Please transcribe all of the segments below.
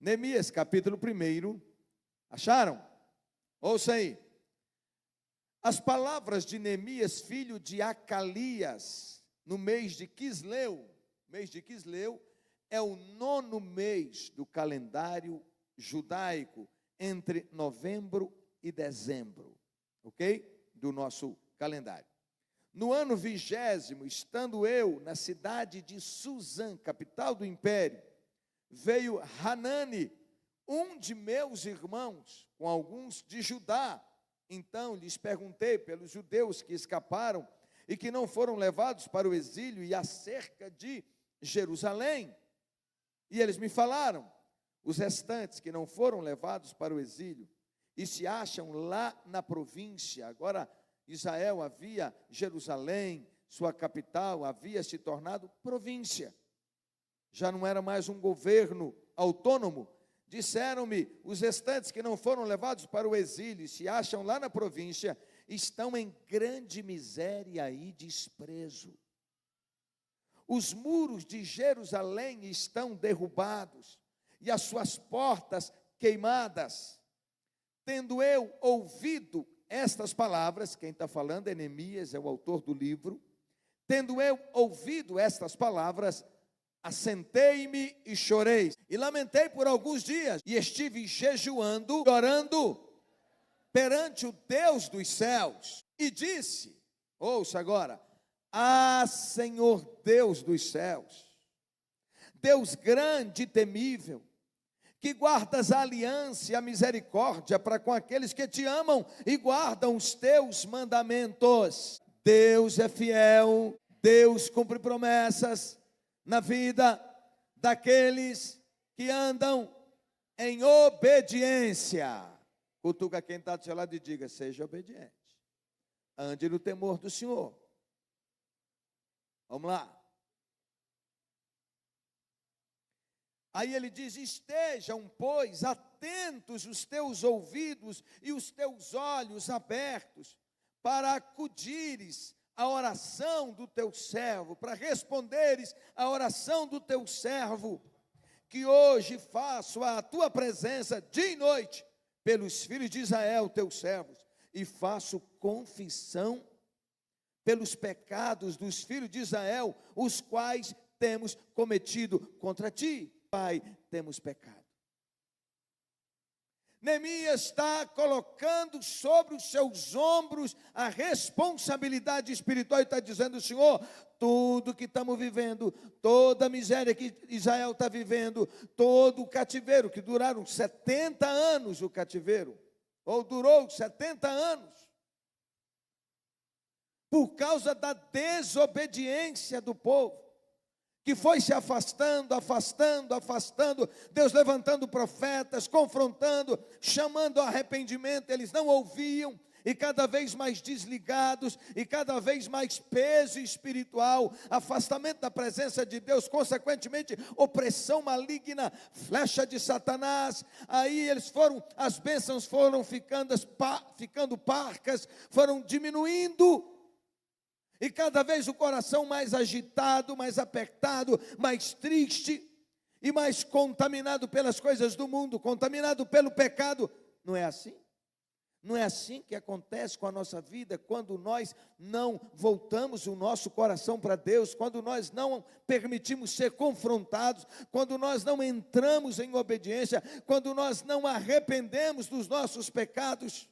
Neemias, capítulo 1. Acharam? Ouça aí. As palavras de Neemias, filho de Acalias, no mês de Quisleu. Mês de Quisleu é o 9º mês do calendário judaico, entre novembro e dezembro, ok? Do nosso calendário. No ano 20º, estando eu na cidade de Suzã, capital do império, veio Hanani, um de meus irmãos, com alguns de Judá. Então lhes perguntei pelos judeus que escaparam e que não foram levados para o exílio e acerca de Jerusalém. E eles me falaram, os restantes que não foram levados para o exílio e se acham lá na província. Agora Israel havia, Jerusalém, sua capital, havia se tornado província. Já não era mais um governo autônomo. Disseram-me, os restantes que não foram levados para o exílio e se acham lá na província, estão em grande miséria e desprezo. Os muros de Jerusalém estão derrubados e as suas portas queimadas. Tendo eu ouvido estas palavras, quem está falando é Neemias, é o autor do livro. Tendo eu ouvido estas palavras, assentei-me e chorei, e lamentei por alguns dias, e estive jejuando, orando perante o Deus dos céus, e disse, ouça agora, Senhor Deus dos céus, Deus grande e temível, que guardas a aliança e a misericórdia para com aqueles que te amam e guardam os teus mandamentos. Deus é fiel, Deus cumpre promessas na vida daqueles que andam em obediência. Cutuca quem está do seu lado e diga, seja obediente. Ande no temor do Senhor. Vamos lá. Aí ele diz, estejam, pois, atentos os teus ouvidos e os teus olhos abertos, para acudires a oração do teu servo, para responderes a oração do teu servo, que hoje faço a tua presença dia e noite, pelos filhos de Israel, teus servos, e faço confissão pelos pecados dos filhos de Israel, os quais temos cometido contra ti. Pai, temos pecado. Neemias está colocando sobre os seus ombros a responsabilidade espiritual e está dizendo, Senhor, tudo que estamos vivendo, toda a miséria que Israel está vivendo, todo o cativeiro, que duraram 70 anos o cativeiro, ou durou 70 anos, por causa da desobediência do povo, que foi se afastando, Deus levantando profetas, confrontando, chamando ao arrependimento, eles não ouviam, e cada vez mais desligados, e cada vez mais peso espiritual, afastamento da presença de Deus, consequentemente, opressão maligna, flecha de Satanás. Aí as bênçãos foram ficando parcas, foram diminuindo, e cada vez o coração mais agitado, mais apertado, mais triste e mais contaminado pelas coisas do mundo, contaminado pelo pecado. Não é assim? Não é assim que acontece com a nossa vida, quando nós não voltamos o nosso coração para Deus, quando nós não permitimos ser confrontados, quando nós não entramos em obediência, quando nós não arrependemos dos nossos pecados.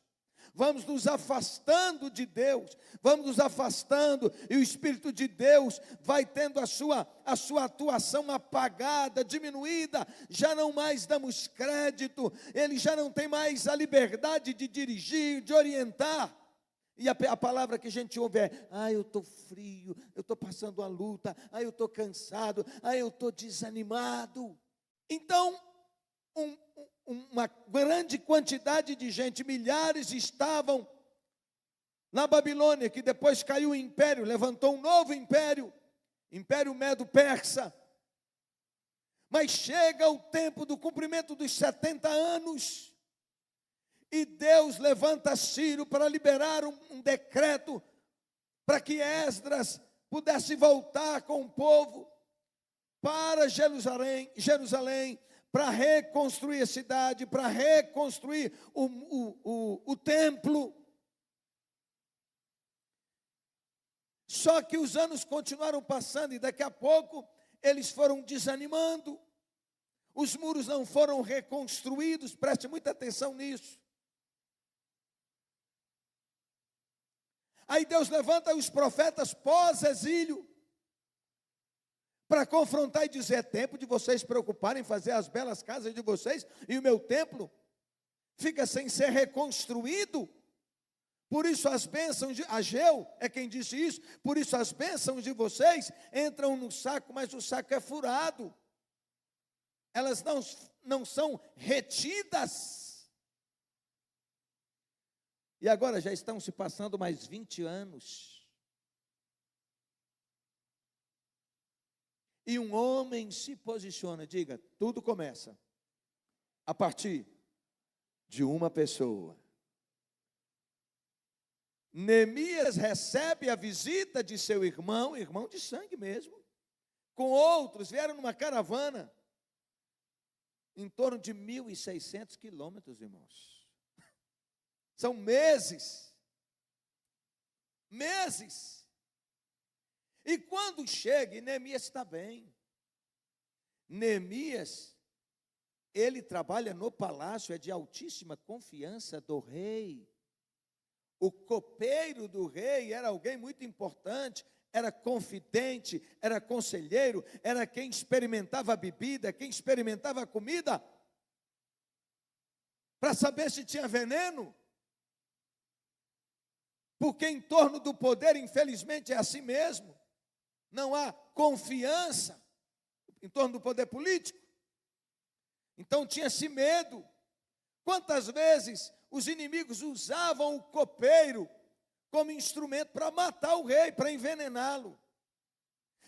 Vamos nos afastando de Deus, vamos nos afastando, e o Espírito de Deus vai tendo a sua atuação apagada, diminuída, já não mais damos crédito, ele já não tem mais a liberdade de dirigir, de orientar, e a palavra que a gente ouve é, eu estou frio, eu estou passando uma luta, eu estou cansado, eu estou desanimado. Então, uma grande quantidade de gente, milhares estavam na Babilônia, que depois caiu o império, levantou um novo império, Império Medo-Persa. Mas chega o tempo do cumprimento dos 70 anos, e Deus levanta Ciro para liberar um decreto, para que Esdras pudesse voltar com o povo para Jerusalém, para reconstruir a cidade, para reconstruir o templo. Só que os anos continuaram passando e daqui a pouco eles foram desanimando. Os muros não foram reconstruídos, preste muita atenção nisso. Aí Deus levanta os profetas pós-exílio para confrontar e dizer: é tempo de vocês se preocuparem em fazer as belas casas de vocês, e o meu templo fica sem ser reconstruído. Por isso as bênçãos de Ageu é quem disse isso. Por isso as bênçãos de vocês entram no saco, mas o saco é furado. Elas não são retidas. E agora já estão se passando mais 20 anos. E um homem se posiciona, diga, tudo começa a partir de uma pessoa. Neemias recebe a visita de seu irmão de sangue mesmo, com outros, vieram numa caravana, em torno de 1.600 quilômetros, irmãos. São meses. E quando chega, e Neemias está bem. Neemias, ele trabalha no palácio, é de altíssima confiança do rei. O copeiro do rei era alguém muito importante, era confidente, era conselheiro, era quem experimentava a bebida, quem experimentava a comida, para saber se tinha veneno. Porque em torno do poder, infelizmente, é assim mesmo. Não há confiança em torno do poder político. Então tinha-se medo. Quantas vezes os inimigos usavam o copeiro como instrumento para matar o rei, para envenená-lo.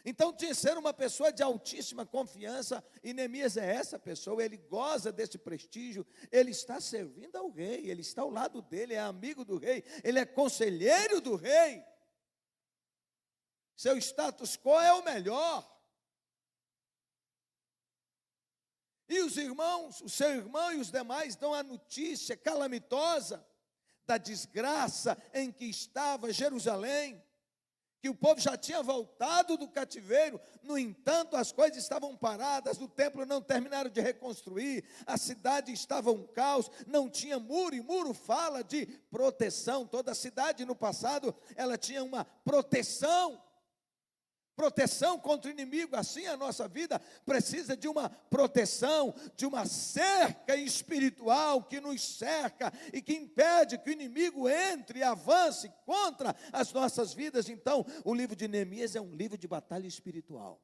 Então tinha que ser uma pessoa de altíssima confiança, e Neemias é essa pessoa, ele goza desse prestígio, ele está servindo ao rei, ele está ao lado dele, é amigo do rei, ele é conselheiro do rei. Seu status quo é o melhor. E os irmãos, o seu irmão e os demais dão a notícia calamitosa da desgraça em que estava Jerusalém, que o povo já tinha voltado do cativeiro. No entanto, as coisas estavam paradas, o templo não terminaram de reconstruir, a cidade estava um caos, não tinha muro, e muro fala de proteção. Toda a cidade no passado, ela tinha uma proteção contra o inimigo. Assim a nossa vida precisa de uma proteção, de uma cerca espiritual que nos cerca e que impede que o inimigo entre e avance contra as nossas vidas. Então, o livro de Neemias é um livro de batalha espiritual.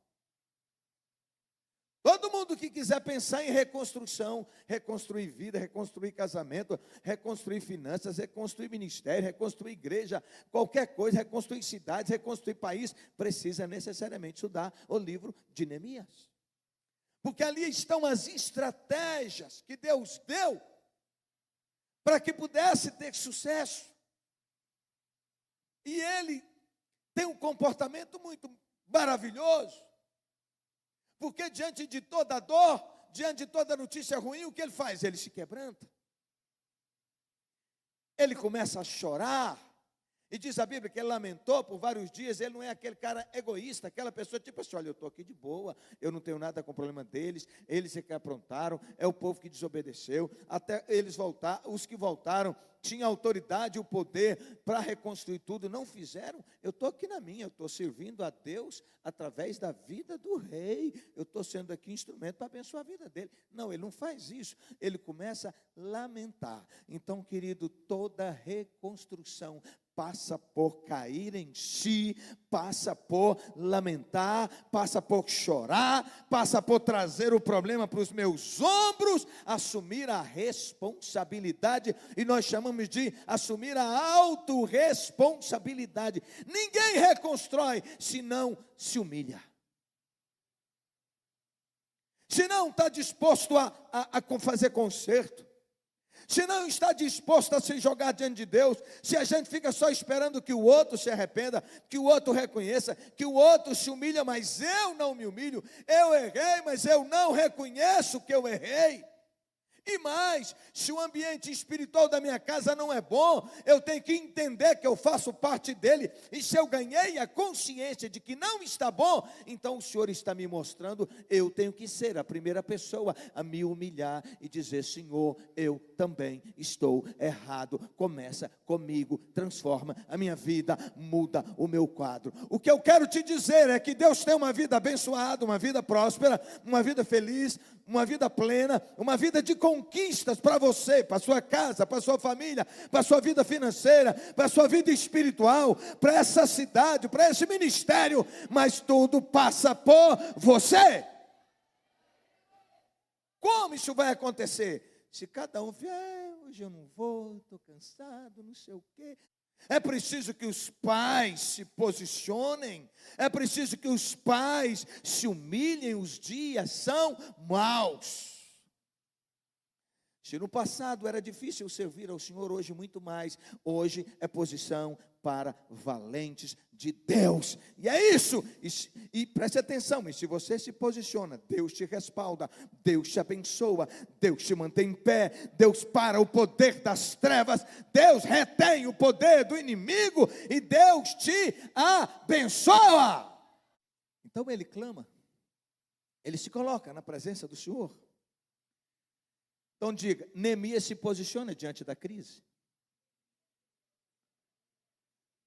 Todo mundo que quiser pensar em reconstrução, reconstruir vida, reconstruir casamento, reconstruir finanças, reconstruir ministério, reconstruir igreja, qualquer coisa, reconstruir cidades, reconstruir país, precisa necessariamente estudar o livro de Neemias. Porque ali estão as estratégias que Deus deu para que pudesse ter sucesso. E ele tem um comportamento muito maravilhoso. Porque diante de toda dor, diante de toda notícia ruim, o que ele faz? Ele se quebranta. Ele começa a chorar. E diz a Bíblia que ele lamentou por vários dias. Ele não é aquele cara egoísta, aquela pessoa tipo assim: olha, eu estou aqui de boa, eu não tenho nada com o problema deles, eles é que aprontaram, é o povo que desobedeceu, até eles voltar, os que voltaram tinham autoridade e o poder para reconstruir tudo, não fizeram. Eu estou aqui na minha, eu estou servindo a Deus através da vida do rei, eu estou sendo aqui instrumento para abençoar a vida dele. Não, ele não faz isso, ele começa a lamentar. Então, querido, toda reconstrução passa por cair em si, passa por lamentar, passa por chorar, passa por trazer o problema para os meus ombros, assumir a responsabilidade, e nós chamamos de assumir a autorresponsabilidade. Ninguém reconstrói se não se humilha. Se não está disposto a fazer conserto, se não está disposto a se jogar diante de Deus, se a gente fica só esperando que o outro se arrependa, que o outro reconheça, que o outro se humilha, mas eu não me humilho, eu errei, mas eu não reconheço que eu errei. E mais, se o ambiente espiritual da minha casa não é bom, eu tenho que entender que eu faço parte dele, e se eu ganhei a consciência de que não está bom, então o Senhor está me mostrando, eu tenho que ser a primeira pessoa a me humilhar e dizer: Senhor, eu também estou errado, começa comigo, transforma a minha vida, muda o meu quadro. O que eu quero te dizer é que Deus tem uma vida abençoada, uma vida próspera, uma vida feliz, uma vida plena, uma vida de conquistas para você, para sua casa, para sua família, para sua vida financeira, para sua vida espiritual, para essa cidade, para esse ministério, mas tudo passa por você. Como isso vai acontecer? Se cada um vier, hoje eu não vou, estou cansado, não sei o quê. É preciso que os pais se posicionem, é preciso que os pais se humilhem, os dias são maus. Se no passado era difícil servir ao Senhor, hoje muito mais. Hoje é posição para valentes de Deus. E é isso. E preste atenção, e se você se posiciona, Deus te respalda, Deus te abençoa, Deus te mantém em pé, Deus para o poder das trevas, Deus retém o poder do inimigo e Deus te abençoa. Então ele clama, ele se coloca na presença do Senhor. Então diga, Neemias se posiciona diante da crise.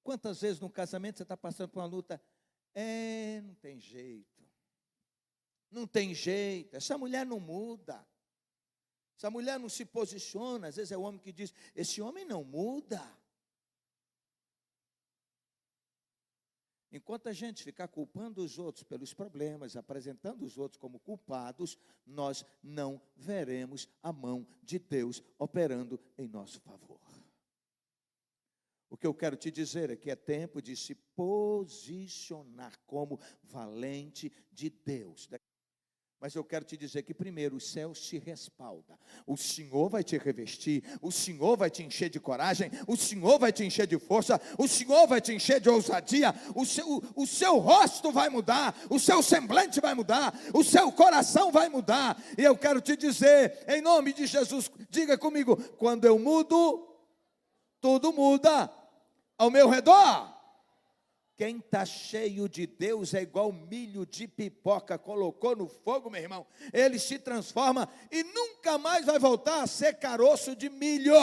Quantas vezes no casamento você está passando por uma luta? Não tem jeito. Não tem jeito. Essa mulher não muda. Essa mulher não se posiciona. Às vezes é o homem que diz, esse homem não muda. Enquanto a gente ficar culpando os outros pelos problemas, apresentando os outros como culpados, nós não veremos a mão de Deus operando em nosso favor. O que eu quero te dizer é que é tempo de se posicionar como valente de Deus. Mas eu quero te dizer que primeiro os céus te respaldam. O Senhor vai te revestir, o Senhor vai te encher de coragem, o Senhor vai te encher de força, o Senhor vai te encher de ousadia, o seu rosto vai mudar, o seu semblante vai mudar, o seu coração vai mudar. E eu quero te dizer, em nome de Jesus, diga comigo, quando eu mudo, tudo muda ao meu redor. Quem está cheio de Deus é igual milho de pipoca, colocou no fogo, meu irmão, ele se transforma e nunca mais vai voltar a ser caroço de milho,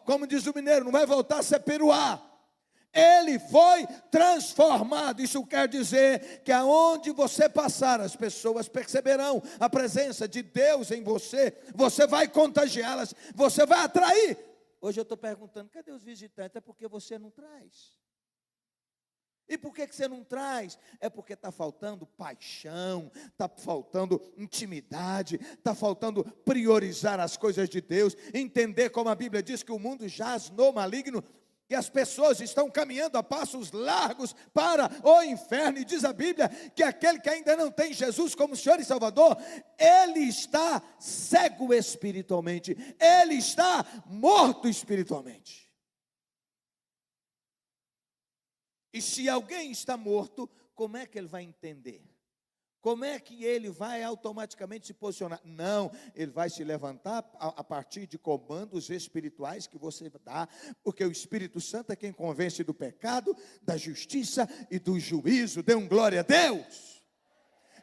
como diz o mineiro, não vai voltar a ser peruá. Ele foi transformado. Isso quer dizer que aonde você passar, as pessoas perceberão a presença de Deus em você, você vai contagiá-las, você vai atrair. Hoje eu estou perguntando, cadê os visitantes? É porque você não traz. E por que você não traz? É porque está faltando paixão, está faltando intimidade, está faltando priorizar as coisas de Deus, entender como a Bíblia diz que o mundo jaz no maligno, que as pessoas estão caminhando a passos largos para o inferno, e diz a Bíblia que aquele que ainda não tem Jesus como Senhor e Salvador, ele está cego espiritualmente, ele está morto espiritualmente. E se alguém está morto, como é que ele vai entender? Como é que ele vai automaticamente se posicionar? Não, ele vai se levantar a partir de comandos espirituais que você dá, porque o Espírito Santo é quem convence do pecado, da justiça e do juízo. Dê um glória a Deus.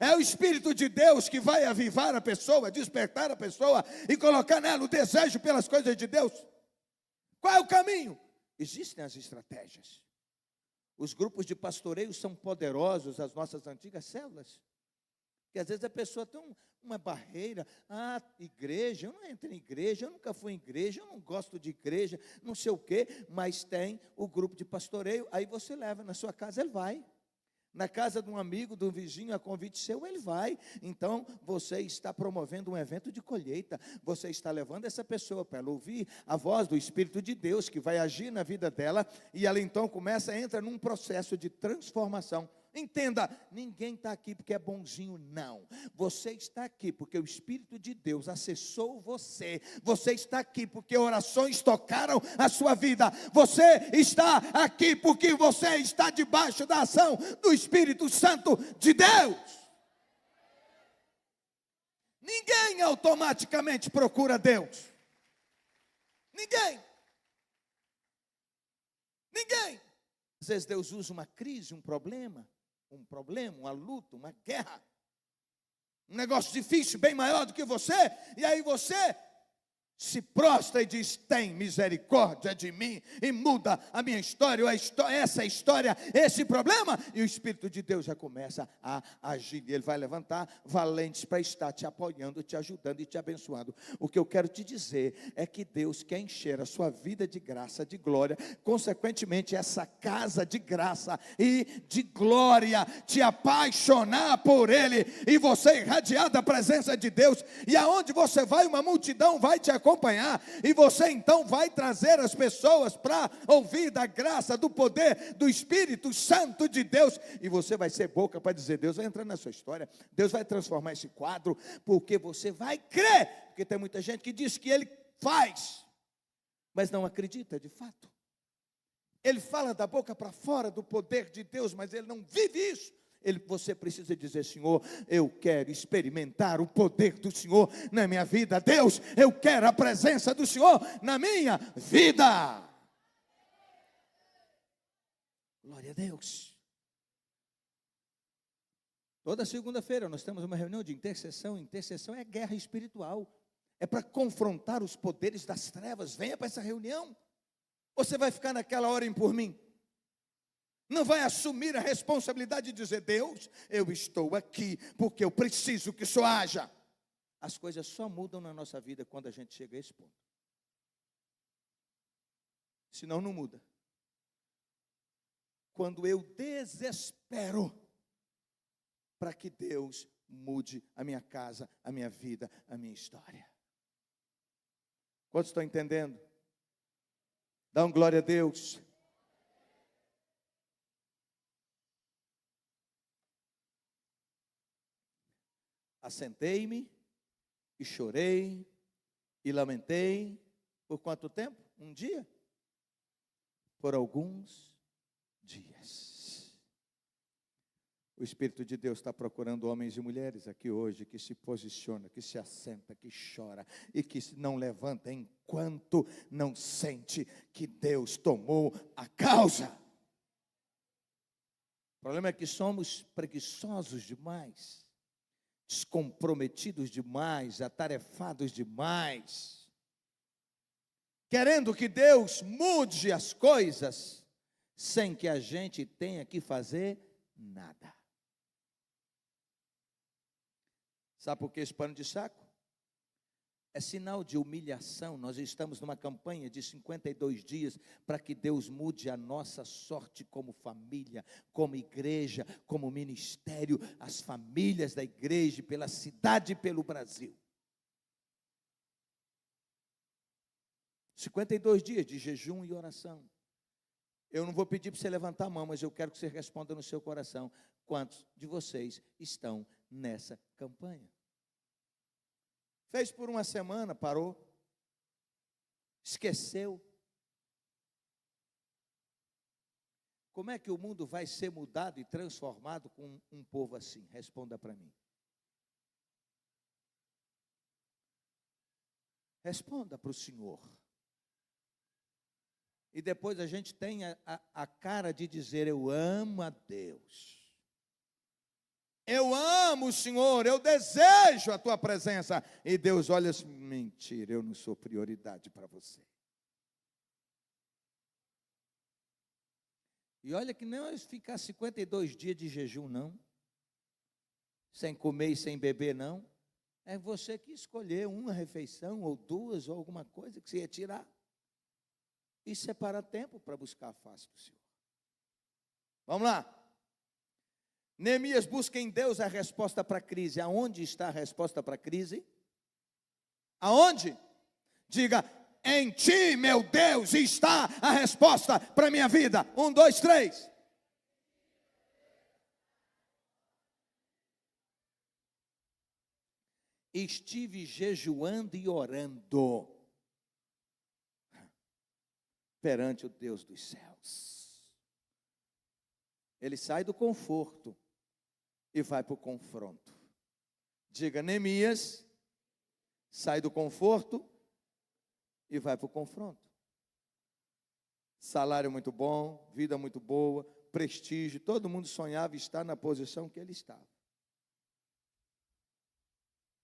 É o Espírito de Deus que vai avivar a pessoa, despertar a pessoa e colocar nela o desejo pelas coisas de Deus. Qual é o caminho? Existem as estratégias. Os grupos de pastoreio são poderosos, as nossas antigas células. Porque às vezes a pessoa tem uma barreira. Igreja, eu não entro em igreja, eu nunca fui em igreja, eu não gosto de igreja, não sei o quê. Mas tem o grupo de pastoreio, aí você leva na sua casa, ele vai. Na casa de um amigo, de um vizinho, a convite seu, ele vai. Então, você está promovendo um evento de colheita. Você está levando essa pessoa para ela ouvir a voz do Espírito de Deus, que vai agir na vida dela. E ela então entra num processo de transformação. Entenda, ninguém está aqui porque é bonzinho, não. Você está aqui porque o Espírito de Deus acessou você. Você está aqui porque orações tocaram a sua vida. Você está aqui porque você está debaixo da ação do Espírito Santo de Deus. Ninguém automaticamente procura Deus. Ninguém. Às vezes Deus usa uma crise, um problema, uma luta, uma guerra, um negócio difícil, bem maior do que você, e aí você se prostra e diz: tem misericórdia de mim, e muda a minha história, essa história, esse problema, e o Espírito de Deus já começa a agir, e Ele vai levantar valentes para estar te apoiando, te ajudando e te abençoando. O que eu quero te dizer é que Deus quer encher a sua vida de graça, de glória, consequentemente essa casa de graça e de glória, te apaixonar por Ele, e você irradiar da presença de Deus, e aonde você vai, uma multidão vai te acompanhar, e você então vai trazer as pessoas para ouvir da graça, do poder do Espírito Santo de Deus, e você vai ser boca para dizer: Deus vai entrar na sua história, Deus vai transformar esse quadro, porque você vai crer, porque tem muita gente que diz que Ele faz, mas não acredita de fato. Ele fala da boca para fora do poder de Deus, mas ele não vive isso. Você precisa dizer: Senhor, eu quero experimentar o poder do Senhor na minha vida. Deus, eu quero a presença do Senhor na minha vida. Glória a Deus. Toda segunda-feira nós temos uma reunião de intercessão. Intercessão é guerra espiritual, é para confrontar os poderes das trevas. Venha para essa reunião. Você vai ficar naquela orem por mim? Não vai assumir a responsabilidade de dizer: Deus, eu estou aqui porque eu preciso que o Senhor haja. As coisas só mudam na nossa vida quando a gente chega a esse ponto. Senão não muda. Quando eu desespero para que Deus mude a minha casa, a minha vida, a minha história. Quantos estão entendendo? Dá glória a Deus. Assentei-me e chorei e lamentei. Por quanto tempo? Um dia? Por alguns dias. O Espírito de Deus está procurando homens e mulheres aqui hoje que se posiciona, que se assenta, que chora e que não levanta enquanto não sente que Deus tomou a causa. O problema é que somos preguiçosos demais, descomprometidos demais, atarefados demais, querendo que Deus mude as coisas, sem que a gente tenha que fazer nada. Sabe por que esse pano de saco? É sinal de humilhação. Nós estamos numa campanha de 52 dias para que Deus mude a nossa sorte como família, como igreja, como ministério, as famílias da igreja, pela cidade e pelo Brasil. 52 dias de jejum e oração. Eu não vou pedir para você levantar a mão, mas eu quero que você responda no seu coração: quantos de vocês estão nessa campanha? Fez por uma semana, parou, esqueceu. Como é que o mundo vai ser mudado e transformado com um povo assim? Responda para mim. Responda para o Senhor. E depois a gente tem a cara de dizer: eu amo a Deus. Eu amo o Senhor, eu desejo a tua presença. E Deus olha assim: mentira, eu não sou prioridade para você. E olha que não é ficar 52 dias de jejum, não. Sem comer e sem beber, não. É você que escolher uma refeição, ou duas, ou alguma coisa que você ia tirar. E separar tempo para buscar a face do Senhor. Vamos lá. Neemias busca em Deus a resposta para a crise. Aonde está a resposta para a crise? Aonde? Diga: em ti, meu Deus, está a resposta para a minha vida. 1, 2, 3. estive jejuando e orando perante o Deus dos céus. Ele sai do conforto e vai para o confronto. Diga, Neemias sai do conforto e vai para o confronto. Salário muito bom, vida muito boa, prestígio, todo mundo sonhava estar na posição que ele estava.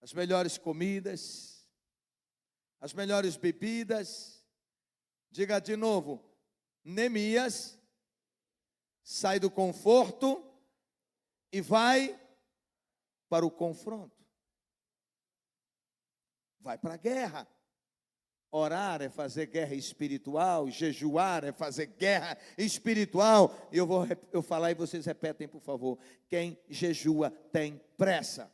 As melhores comidas, as melhores bebidas. Diga de novo, Neemias sai do conforto e vai para o confronto. Vai para a guerra. Orar é fazer guerra espiritual, jejuar é fazer guerra espiritual. Eu falar e vocês repetem, por favor. Quem jejua tem pressa.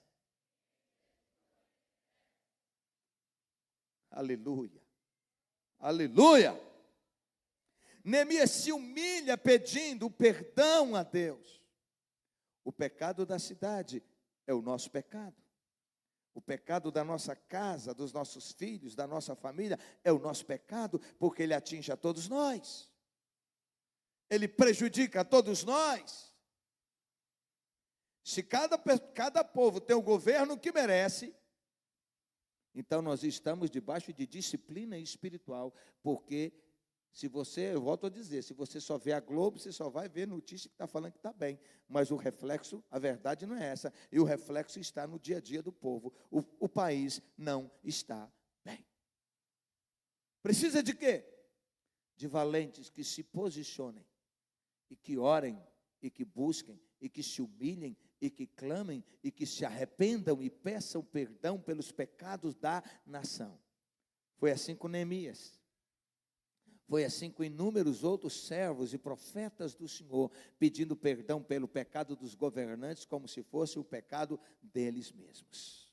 Aleluia. Aleluia. Neemias se humilha pedindo perdão a Deus. O pecado da cidade é o nosso pecado. O pecado da nossa casa, dos nossos filhos, da nossa família, é o nosso pecado, porque ele atinge a todos nós. Ele prejudica a todos nós. Se cada povo tem o governo que merece, então nós estamos debaixo de disciplina espiritual, porque se você, eu volto a dizer, se você só vê a Globo, você só vai ver notícia que está falando que está bem. Mas o reflexo, a verdade não é essa. E o reflexo está no dia a dia do povo. O país não está bem. Precisa de quê? De valentes que se posicionem, e que orem, e que busquem, e que se humilhem, e que clamem, e que se arrependam e peçam perdão pelos pecados da nação. Foi assim com Neemias. Foi assim com inúmeros outros servos e profetas do Senhor, pedindo perdão pelo pecado dos governantes, como se fosse o pecado deles mesmos.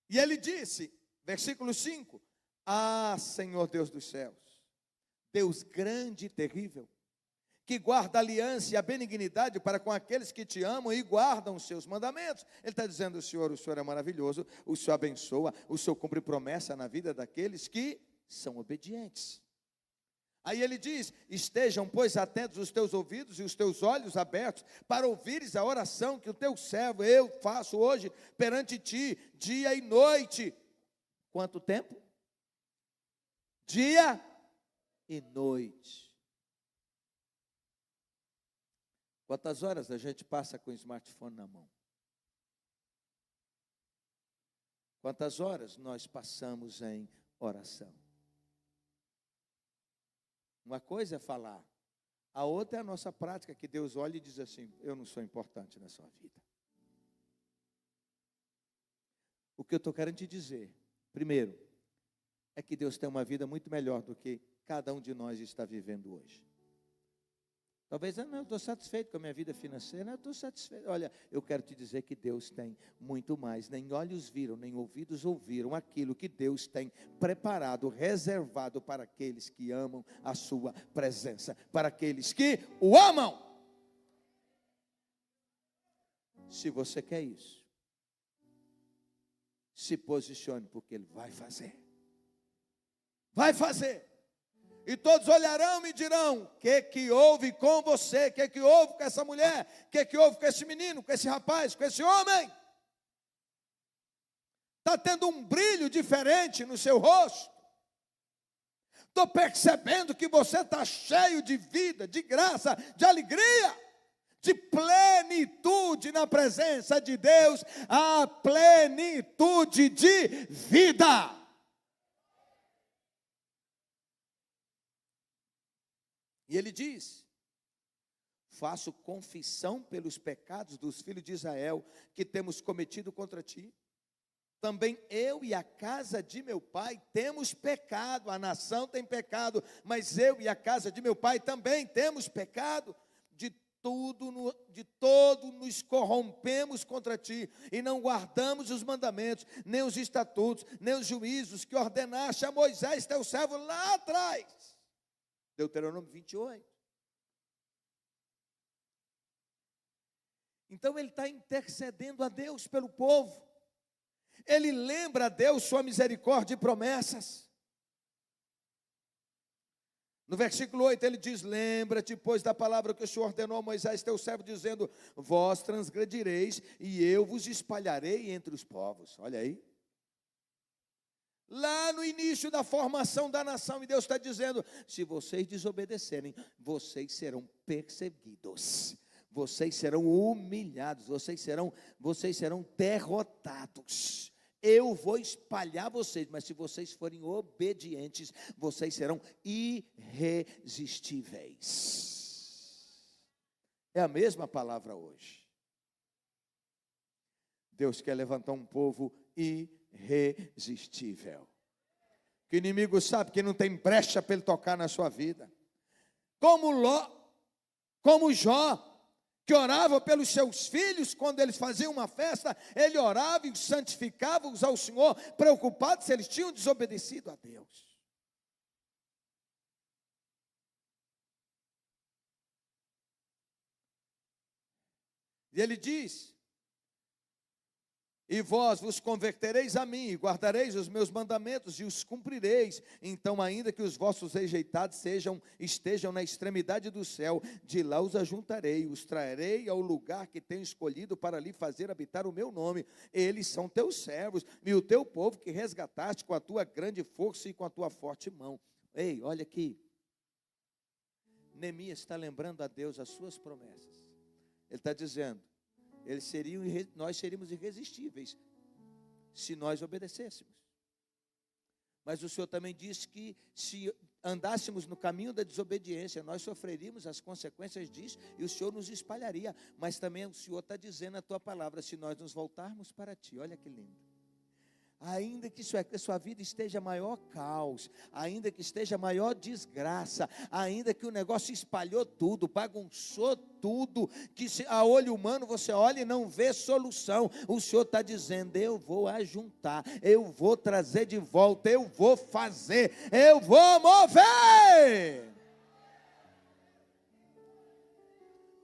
E ele disse, versículo 5, Ah, Senhor Deus dos céus, Deus grande e terrível, que guarda a aliança e a benignidade para com aqueles que te amam e guardam os seus mandamentos. Ele está dizendo, o Senhor é maravilhoso, o Senhor abençoa, o Senhor cumpre promessa na vida daqueles que são obedientes. Aí ele diz, estejam, pois, atentos os teus ouvidos e os teus olhos abertos, para ouvires a oração que o teu servo, eu faço hoje, perante ti, dia e noite. Quanto tempo? Dia e noite. Quantas horas a gente passa com o smartphone na mão? Quantas horas nós passamos em oração? Uma coisa é falar, a outra é a nossa prática, que Deus olha e diz assim, eu não sou importante na sua vida. O que eu estou querendo te dizer, primeiro, é que Deus tem uma vida muito melhor do que cada um de nós está vivendo hoje. Talvez, eu estou satisfeito com a minha vida financeira, eu estou satisfeito. Olha, eu quero te dizer que Deus tem muito mais. Nem olhos viram, nem ouvidos ouviram aquilo que Deus tem preparado, reservado para aqueles que amam a sua presença, para aqueles que o amam. Se você quer isso, se posicione, porque Ele vai fazer. Vai fazer. E todos olharão e dirão, o que houve com você? O que houve com essa mulher? O que houve com esse menino, com esse rapaz, com esse homem? Está tendo um brilho diferente no seu rosto. Estou percebendo que você está cheio de vida, de graça, de alegria, de plenitude na presença de Deus, a plenitude de vida. E ele diz, faço confissão pelos pecados dos filhos de Israel que temos cometido contra ti. Também eu e a casa de meu pai temos pecado, a nação tem pecado, mas eu e a casa de meu pai também temos pecado. De todo nos corrompemos contra ti, e não guardamos os mandamentos, nem os estatutos, nem os juízos que ordenaste a Moisés, teu servo, lá atrás. Deuteronômio 28. Então ele está intercedendo a Deus pelo povo. Ele lembra a Deus sua misericórdia e promessas. No versículo 8 ele diz: lembra-te, pois, da palavra que o Senhor ordenou a Moisés, teu servo, dizendo: vós transgredireis, e eu vos espalharei entre os povos. Olha aí. Lá no início da formação da nação, e Deus está dizendo: se vocês desobedecerem, vocês serão perseguidos, vocês serão humilhados, vocês serão derrotados. Eu vou espalhar vocês, mas se vocês forem obedientes, vocês serão irresistíveis. É a mesma palavra hoje. Deus quer levantar um povo irresistível. Que o inimigo sabe que não tem brecha para ele tocar na sua vida. Como Jó, que orava pelos seus filhos, quando eles faziam uma festa, ele orava e os santificava ao Senhor, preocupado se eles tinham desobedecido a Deus. E ele diz: e vós vos convertereis a mim, e guardareis os meus mandamentos, e os cumprireis. Então, ainda que os vossos rejeitados estejam na extremidade do céu, de lá os ajuntarei, os trarei ao lugar que tenho escolhido para ali fazer habitar o meu nome. Eles são teus servos, e o teu povo que resgataste com a tua grande força e com a tua forte mão. Ei, olha aqui. Neemias está lembrando a Deus as suas promessas. Ele está dizendo: nós seríamos irresistíveis se nós obedecêssemos. Mas o Senhor também disse que se andássemos no caminho da desobediência, nós sofreríamos as consequências disso e o Senhor nos espalharia. Mas também o Senhor está dizendo a tua palavra: se nós nos voltarmos para ti, olha que lindo. Ainda que a sua vida esteja maior caos, ainda que esteja maior desgraça, ainda que o negócio espalhou tudo, bagunçou tudo, que a olho humano você olha e não vê solução, o Senhor está dizendo: eu vou ajuntar, eu vou trazer de volta, eu vou fazer, eu vou mover.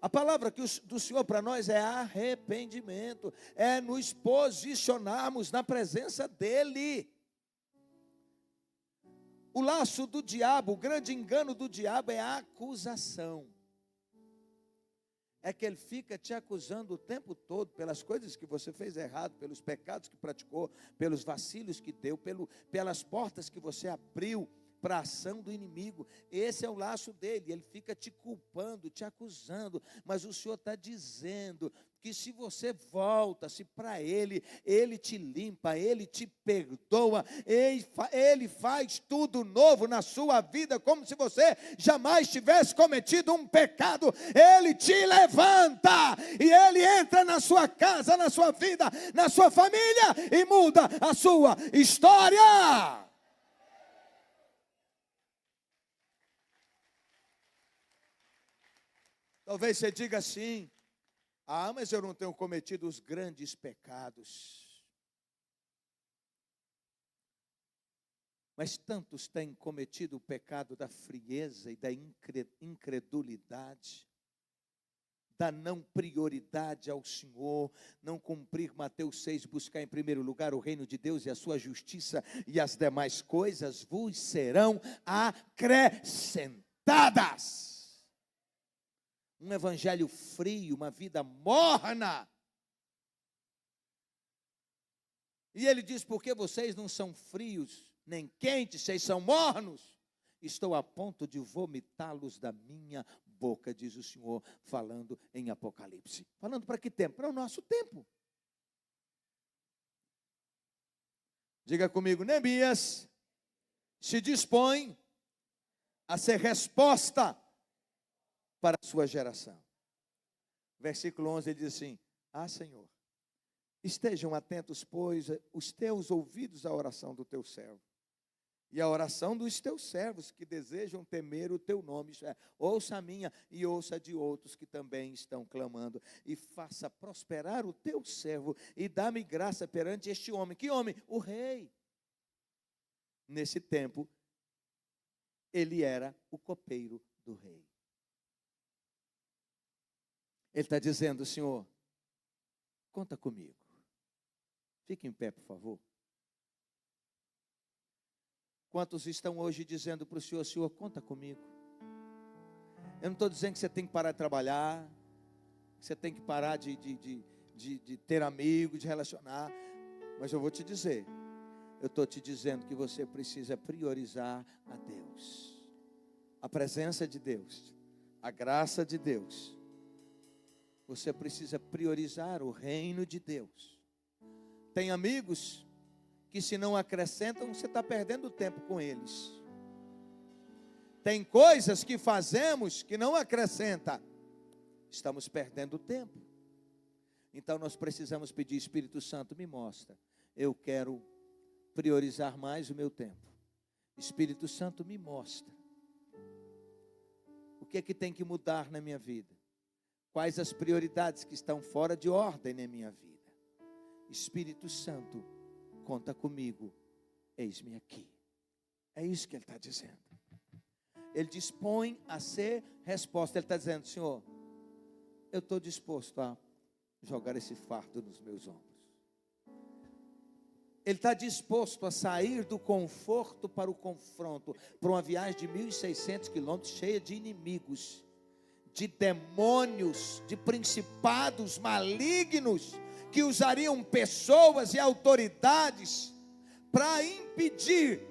A palavra do Senhor para nós é arrependimento, é nos posicionarmos na presença dEle. O laço do diabo, o grande engano do diabo é a acusação. É que ele fica te acusando o tempo todo pelas coisas que você fez errado, pelos pecados que praticou, pelos vacilos que deu, pelas portas que você abriu para a ação do inimigo. Esse é o laço dele, ele fica te culpando, te acusando, mas o Senhor está dizendo que se você volta-se para Ele, Ele te limpa, Ele te perdoa, Ele faz tudo novo na sua vida, como se você jamais tivesse cometido um pecado. Ele te levanta, e Ele entra na sua casa, na sua vida, na sua família, e muda a sua história. Talvez você diga assim: ah, mas eu não tenho cometido os grandes pecados. Mas tantos têm cometido o pecado da frieza e da incredulidade, da não prioridade ao Senhor, não cumprir Mateus 6, buscar em primeiro lugar o reino de Deus e a sua justiça, e as demais coisas vos serão acrescentadas. Um evangelho frio, uma vida morna. E ele diz: porque vocês não são frios nem quentes, vocês são mornos. Estou a ponto de vomitá-los da minha boca, diz o Senhor, falando em Apocalipse. Falando para que tempo? Para o nosso tempo. Diga comigo: Neemias se dispõe a ser resposta para a sua geração. Versículo 11, ele diz assim: ah, Senhor, estejam atentos, pois, os teus ouvidos à oração do teu servo, e à oração dos teus servos que desejam temer o teu nome. Isso é, ouça a minha e ouça a de outros que também estão clamando, e faça prosperar o teu servo, e dá-me graça perante este homem. Que homem? O rei. Nesse tempo, ele era o copeiro do rei. Ele está dizendo: Senhor, conta comigo. Fique em pé, por favor. Quantos estão hoje dizendo para o Senhor: Senhor, conta comigo? Eu não estou dizendo que você tem que parar de trabalhar, que você tem que parar de ter amigos, de relacionar, mas eu vou te dizer, eu estou te dizendo que você precisa priorizar a Deus, a presença de Deus, a graça de Deus. Você precisa priorizar o reino de Deus. Tem amigos que, se não acrescentam, você está perdendo tempo com eles. Tem coisas que fazemos que não acrescenta, estamos perdendo tempo. Então nós precisamos pedir: Espírito Santo, me mostra, eu quero priorizar mais o meu tempo. Espírito Santo, me mostra o que é que tem que mudar na minha vida, quais as prioridades que estão fora de ordem na minha vida. Espírito Santo, conta comigo, eis-me aqui. É isso que ele está dizendo. Ele dispõe a ser resposta. Ele está dizendo: Senhor, eu estou disposto a jogar esse fardo nos meus ombros. Ele está disposto a sair do conforto para o confronto, para uma viagem de 1.600 quilômetros, cheia de inimigos, de demônios, de principados malignos, que usariam pessoas e autoridades para impedir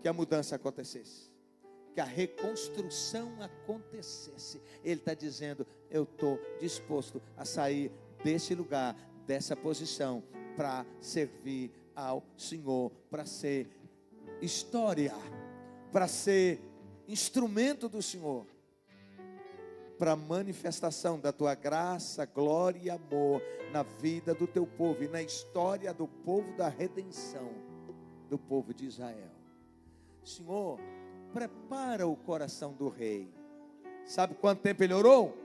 que a mudança acontecesse, que a reconstrução acontecesse. Ele está dizendo: eu estou disposto a sair desse lugar, dessa posição, para servir ao Senhor, para ser história, para ser instrumento do Senhor, para a manifestação da tua graça, glória e amor na vida do teu povo e na história do povo da redenção, do povo de Israel. Senhor, prepara o coração do rei. Sabe quanto tempo ele orou?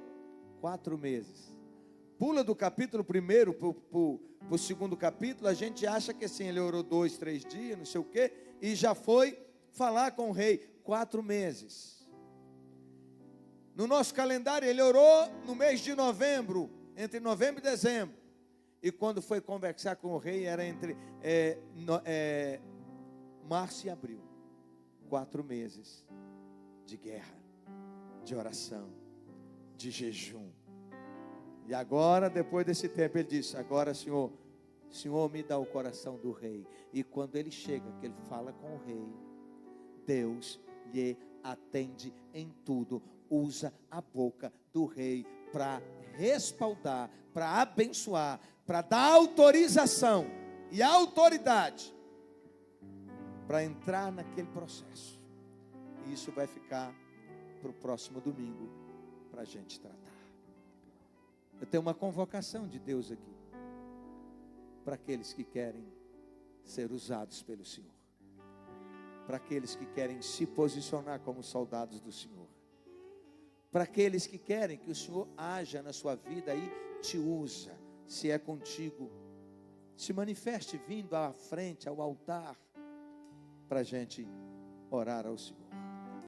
4 meses. Pula do capítulo 1 para o 2º capítulo, a gente acha que assim, ele orou 2, 3 dias, não sei o quê, e já foi falar com o rei. 4 meses. No nosso calendário, ele orou no mês de novembro, entre novembro e dezembro. E quando foi conversar com o rei, era entre março e abril. 4 meses de guerra, de oração, de jejum. E agora, depois desse tempo, ele disse: agora, Senhor, me dá o coração do rei. E quando ele chega, que ele fala com o rei, Deus lhe atende em tudo. Usa a boca do rei para respaldar, para abençoar, para dar autorização e autoridade para entrar naquele processo. E isso vai ficar para o próximo domingo, para a gente tratar. Eu tenho uma convocação de Deus aqui, para aqueles que querem ser usados pelo Senhor, para aqueles que querem se posicionar como soldados do Senhor, para aqueles que querem que o Senhor haja na sua vida e te usa. Se é contigo, se manifeste vindo à frente, ao altar, para a gente orar ao Senhor.